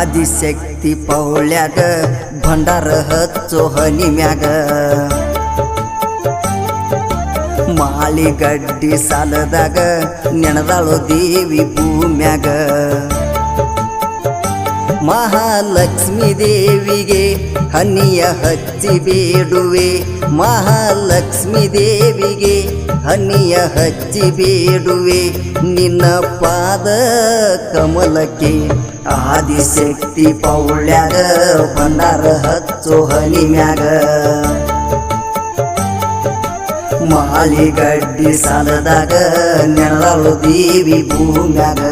ಆದಿಶಕ್ತಿ ಪೌಳ್ಯಾಗ ಭಂಡಾರ ಹಚ್ಚೋ ಹನಿಮ್ಯಾಗ ಮಾಳಿಗಡ್ಡಿ ಸಾಲದಾಗ ನೆನದಾಳೋ ದೇವಿ ಭೂಮ್ಯಾಗ ಮಹಾಲಕ್ಷ್ಮೀ ದೇವಿಗೆ ಹನಿಯ ಹಚ್ಚಿ ಬೇಡುವೆ ಮಹಾಲಕ್ಷ್ಮೀ ದೇವಿಗೆ ಹನಿಯ ಹಚ್ಚಿ ಬೇಡುವೆ ನಿನ್ನ ಪಾದ ಕಮಲಕ್ಕೆ ಆದಿಶಕ್ತಿ ಪೌಳ್ಯಾಗ ಭಂಡಾರ ಹಚ್ಚೋ ಹನಿಮ್ಯಾಗ ಮಾಳಿಗಡ್ಡಿ ಸಾಲದಾಗ ನೆನದಾಳೋ ದೇವಿ ಭೂಮ್ಯಾಗ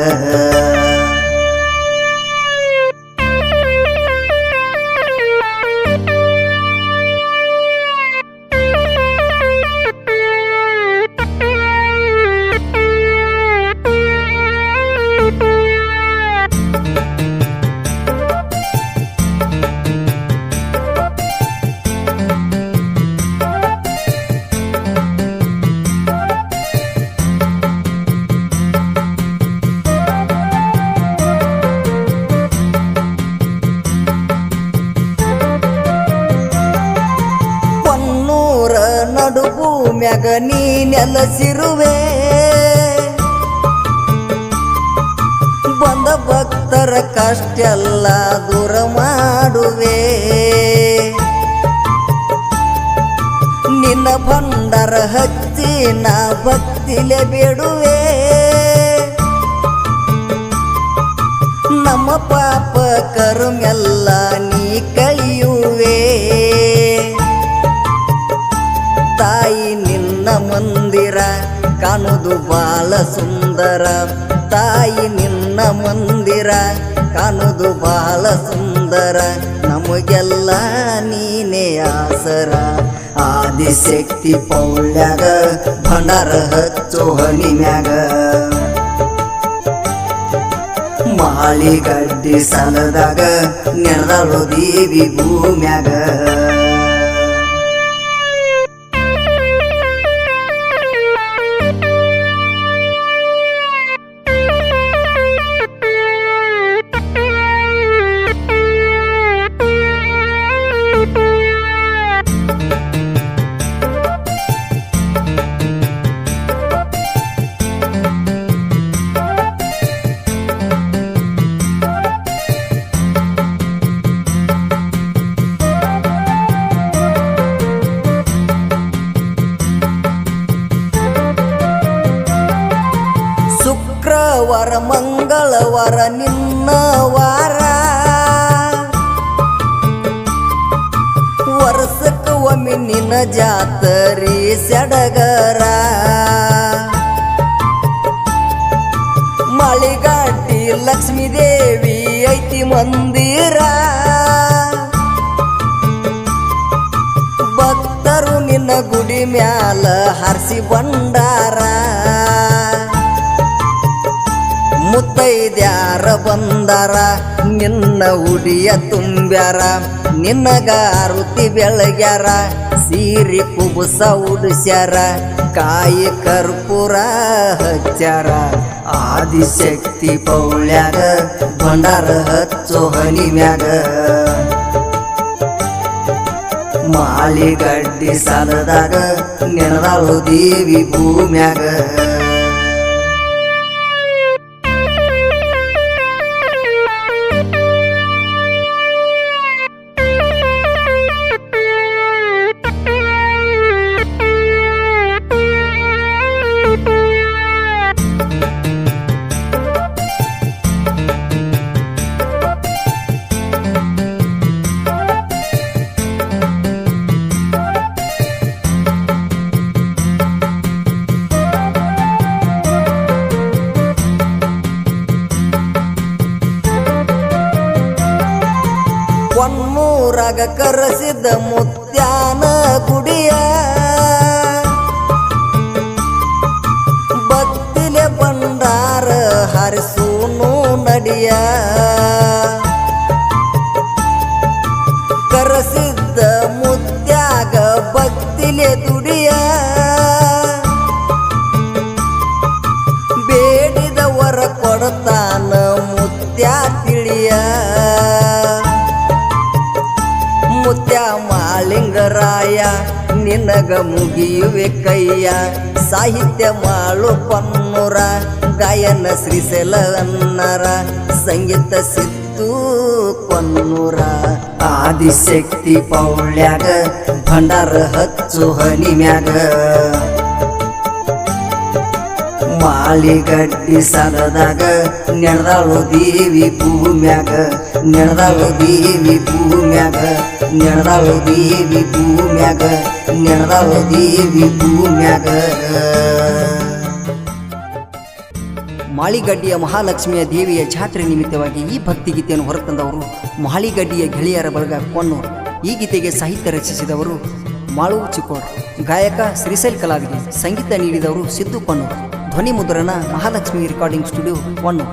ನಡುಭೂಮ್ಯಾಗ ನೀ ನೆಲಸಿರುವೆ ಬಂದ ಭಕ್ತರ ಕಷ್ಟೆಲ್ಲ ದೂರ ಮಾಡುವೆ ನಿನ್ನ ಭಂಡಾರ ಹಚ್ಚಿ ನಾ ಭಕ್ತಿಲೆ ಬೇಡುವೆ ನಮ್ಮ ಪಾಪ ಕರ್ಮೆಲ್ಲ ನೀ ಕಳೆಯುವೆ ತಾಯಿ ನಿನ್ನ ಮಂದಿರ ಕಾಣುವುದು ಬಾಳ ಸುಂದರ ತಾಯಿ ನಿನ್ನ ಮಂದಿರ ಕಾಣುವುದು ಬಾಳ ಸುಂದರ ನಮಗೆಲ್ಲ ನೀನೇ ಆಸರ ಆದಿಶಕ್ತಿ ಪೌಳ್ಯಾಗ ಭಂಡಾರ ಹಚ್ಚೋ ಹನಿಮ್ಯಾಗ ಮಾಳಿಗಡ್ಡಿ ಸಾಲದಾಗ ನೆನದಾಳೋ ದೇವಿ ಭೂಮ್ಯಾಗ ಶುಕ್ರವಾರ ಮಂಗಳವಾರ ನಿನ್ನ ವಾರ ವರ್ಷಕ್ಕೆ ಒಮ್ಮೆ ನಿನ್ನ ಜಾತರಿ ಸಡಗರ ಮಾಳಿಗಡ್ಡಿ ಲಕ್ಷ್ಮೀ ದೇವಿ ಐತಿ ಮಂದಿರ ಭಕ್ತರು ನಿನ್ನ ಗುಡಿ ಮ್ಯಾಲ ಹರಿಸಿ ಭಂಡಾರ ಮುತ್ತೈದ್ಯಾರ ಬಂದಾರ ನಿನ್ನ ಉಡಿಯ ತುಂಬ್ಯಾರ ನಿನ್ನಗ ಆರುತಿ ಬೆಳಗ್ಯಾರ ಸೀರಿ ಕುಬುಸ ಉಡಿಸ್ಯಾರ ಕಾಯಿ ಕರ್ಪೂರ ಹಚ್ಚಾರ ಆದಿಶಕ್ತಿ ಪೌಳ್ಯಾಗ ಭಂಡಾರ ಹಚ್ಚೋ ಹನಿಮ್ಯಾಗ ಮಾಳಿಗಡ್ಡಿ ಸಾಲದಾಗ ನೆನದಾಳೋ ದೇವಿ ಭೂಮ್ಯಾಗ ಒನ್ನೂರಾಗ ಕರಸಿದ ಮುತ್ಯಾನ ಗುಡಿಯ ಭಕ್ತಿಲೆ ಭಂಡಾರ ಹರಿಸೂನು ನಡಿಯ ಕರಸಿದ್ದ ಮುತ್ಯಾಗ ಭಕ್ತಿಲೆ ದುಡಿಯ ಬೇಡಿದವರ ಕೊಡತಾನ ಮುತ್ಯ ತಿಳಿಯ ನಿನಗ ಮುಗಿಯುವೆ ಕೈಯ ಸಾಹಿತ್ಯ ಮಾಳು ಪನ್ನೂರ ಗಾಯನ ಶ್ರೀಶೈಲ ಅನ್ನರ ಸಂಗೀತ ಸಿದ್ದು ಪನ್ನೂರ ಆದಿಶಕ್ತಿ ಪೌಳ್ಯಾಗ ಭಂಡಾರ ಹಚ್ಚು ಹನಿ ಮ್ಯಾಗ ಮಾಳಿಗಡ್ಡಿ ಸಲದಾಗ ನೆಡ್ದಾಳು ದೇವಿ ಭೂಮ್ಯಾಗ ನೆಡ್ದಾಳು ದೇವಿ ಭೂಮ್ಯಾಗ ನೆಡ್ದಾಳು ದೇವಿ ಭೂಮ್ಯಾಗ ನೆಡ್ದಾಳು ದೇವಿ ಭೂಮ್ಯಾಗ. ಮಾಳಿಗಡ್ಡಿಯ ಮಹಾಲಕ್ಷ್ಮಿಯ ದೇವಿಯ ಜಾತ್ರೆ ನಿಮಿತ್ತವಾಗಿ ಈ ಭಕ್ತಿಗೀತೆಯನ್ನು ಹೊರತಂದವರು ಮಾಳಿಗಡ್ಡಿಯ ಗೆಳೆಯರ ಬಳಗ ಕೊನ್ನೂರು. ಈ ಗೀತೆಗೆ ಸಾಹಿತ್ಯ ರಚಿಸಿದವರು ಮಾಳು ಚಿಕ್ಕೋಡ್, ಗಾಯಕ ಶ್ರೀಶೈಲ್ ಕಲಾವಿದೆ, ಸಂಗೀತ ನೀಡಿದವರು ಸಿದ್ದು ಕೊನ್ನೂರು, ಧ್ವನಿ ಮುದ್ರಣ ಮಹಾಲಕ್ಷ್ಮಿ ರೆಕಾರ್ಡಿಂಗ್ ಸ್ಟುಡಿಯೋ 1.